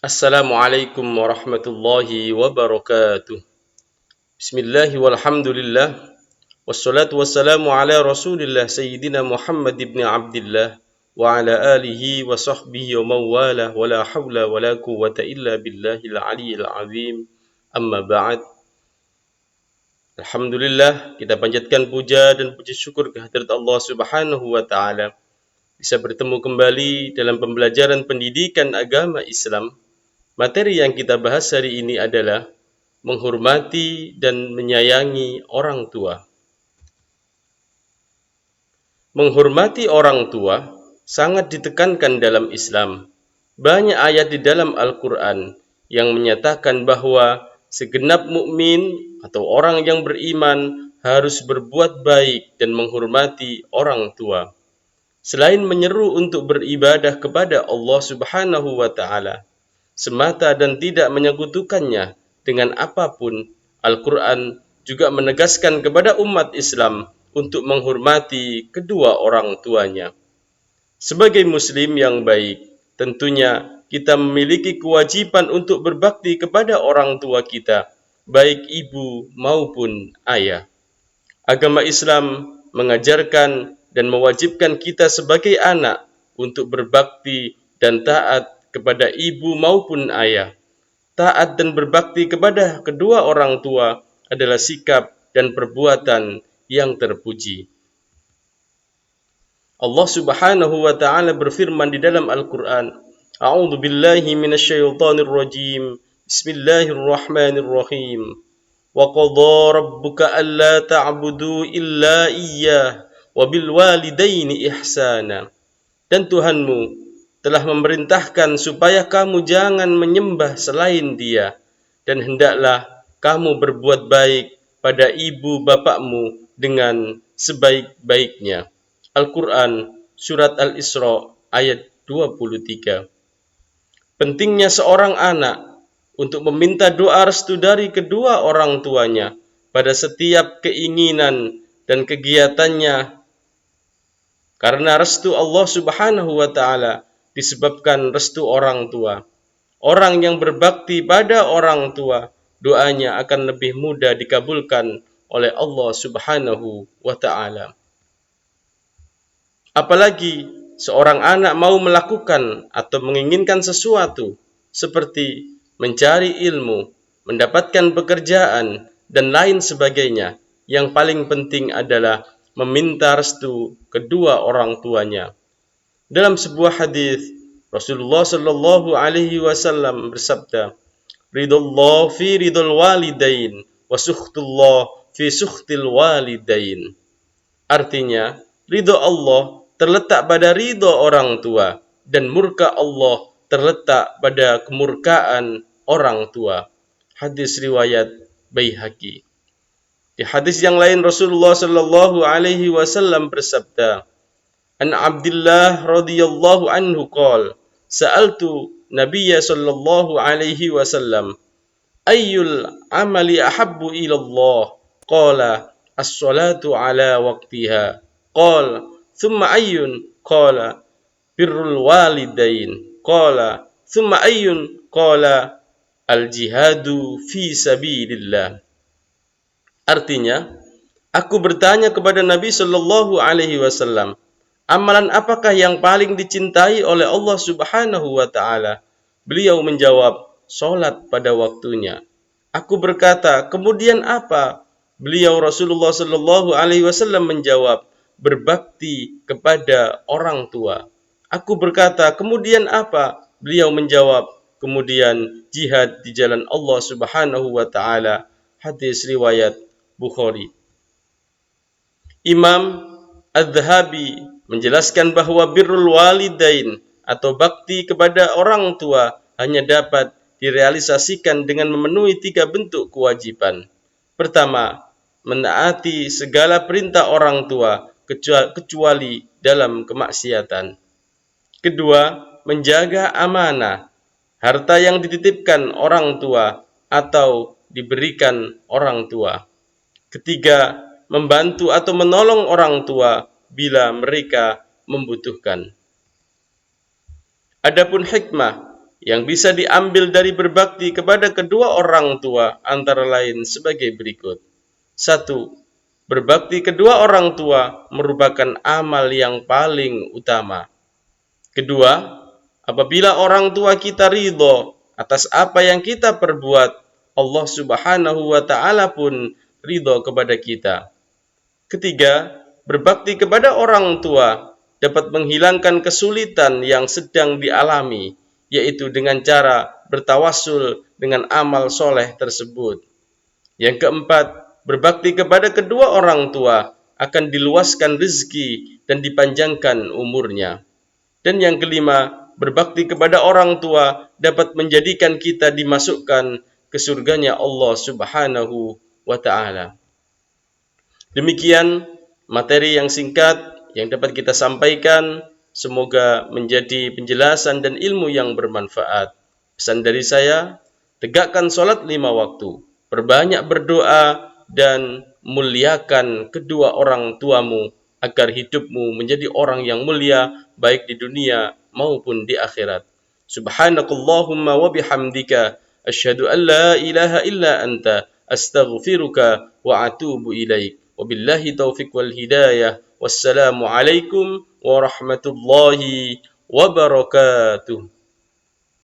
Assalamualaikum warahmatullahi wabarakatuh. Bismillahi walhamdulillah. Wassalatu wassalamu ala rasulillah Sayyidina Muhammad ibn Abdillah wa ala alihi wa sahbihi wa mawalah wa la hawla wa la quwwata illa billahil aliyyil azim. Amma ba'd. Alhamdulillah, kita panjatkan puja dan puji syukur kehadirat Allah Subhanahu wa taala bisa bertemu kembali dalam pembelajaran pendidikan agama Islam. Materi yang kita bahas hari ini adalah menghormati dan menyayangi orang tua. Menghormati orang tua sangat ditekankan dalam Islam. Banyak ayat di dalam Al-Quran yang menyatakan bahwa segenap mukmin atau orang yang beriman harus berbuat baik dan menghormati orang tua. Selain menyeru untuk beribadah kepada Allah Subhanahu wa taala semata dan tidak menyekutukannya dengan apapun, Al-Quran juga menegaskan kepada umat Islam untuk menghormati kedua orang tuanya. Sebagai muslim yang baik, tentunya kita memiliki kewajiban untuk berbakti kepada orang tua kita, baik ibu maupun ayah. Agama Islam mengajarkan dan mewajibkan kita sebagai anak untuk berbakti dan taat kepada ibu maupun ayah. Taat dan berbakti kepada kedua orang tua adalah sikap dan perbuatan yang terpuji. Allah Subhanahu wa taala berfirman di dalam Al-Qur'an, A'udzu billahi minasyaitonir rajim. Bismillahirrahmanirrahim. Wa qadha rabbuka alla ta'budu illa iyyah wa bil walidaini ihsana. Dan Tuhanmu telah memerintahkan supaya kamu jangan menyembah selain Dia, dan hendaklah kamu berbuat baik pada ibu bapakmu dengan sebaik-baiknya. Al-Quran Surat Al-Isra ayat 23. Pentingnya seorang anak untuk meminta doa restu dari kedua orang tuanya pada setiap keinginan dan kegiatannya, karena restu Allah Subhanahu wa taala disebabkan restu orang tua. Orang yang berbakti pada orang tua, doanya akan lebih mudah dikabulkan oleh Allah Subhanahu wa taala. Apalagi seorang anak mau melakukan atau menginginkan sesuatu seperti mencari ilmu, mendapatkan pekerjaan, dan lain sebagainya, yang paling penting adalah meminta restu kedua orang tuanya. Dalam sebuah hadis, Rasulullah Shallallahu Alaihi Wasallam bersabda, "Ridullah fi ridul walidain, wa sukhtullah fi sukhtil walidain." Artinya, ridho Allah terletak pada ridho orang tua, dan murka Allah terletak pada kemurkaan orang tua. Hadis riwayat Baihaqi. Di hadis yang lain, Rasulullah Shallallahu Alaihi Wasallam bersabda, An Abdullah radhiyallahu anhu qala sa'altu Nabiyya sallallahu alaihi wasallam ayyul amali ahabbu ila Allah qala as-salatu ala waqtiha qala thumma ayyun qala birrul walidain qala thumma ayyun qala al-jihadu fi sabilillah. Artinya, aku bertanya kepada Nabi sallallahu alaihi wasallam, amalan apakah yang paling dicintai oleh Allah Subhanahu wa taala? Beliau menjawab, salat pada waktunya. Aku berkata, kemudian apa? Beliau Rasulullah sallallahu alaihi wasallam menjawab, berbakti kepada orang tua. Aku berkata, kemudian apa? Beliau menjawab, kemudian jihad di jalan Allah Subhanahu wa taala. Hadis riwayat Bukhari. Imam Az-Zahabi menjelaskan bahwa birrul walidain atau bakti kepada orang tua hanya dapat direalisasikan dengan memenuhi 3 bentuk kewajiban. Pertama, menaati segala perintah orang tua kecuali dalam kemaksiatan. Kedua, menjaga amanah, harta yang dititipkan orang tua atau diberikan orang tua. Ketiga, membantu atau menolong orang tua bila mereka membutuhkan. Adapun hikmah Yang bisa diambil dari berbakti kepada kedua orang tua antara lain sebagai berikut. 1. Berbakti kedua orang tua merupakan amal yang paling utama. Kedua, apabila orang tua kita ridho atas apa yang kita perbuat, Allah Subhanahu wa Ta'ala pun ridho kepada kita. Ketiga, berbakti kepada orang tua dapat menghilangkan kesulitan yang sedang dialami, yaitu dengan cara bertawassul dengan amal soleh tersebut. Yang keempat, berbakti kepada kedua orang tua akan diluaskan rezeki dan dipanjangkan umurnya. Dan yang kelima, berbakti kepada orang tua dapat menjadikan kita dimasukkan ke surganya Allah Subhanahu wa Ta'ala. Demikian materi yang singkat yang dapat kita sampaikan. Semoga menjadi penjelasan dan ilmu yang bermanfaat. Pesan dari saya, tegakkan sholat 5 waktu, perbanyak berdoa, dan muliakan kedua orang tuamu agar hidupmu menjadi orang yang mulia baik di dunia maupun di akhirat. Subhanakallahumma wa bihamdika asyhadu an la ilaha illa anta astaghfiruka wa atubu ilaik. Wabillahi taufiq wal hidayah. Wassalamu alaikum warahmatullahi wabarakatuh.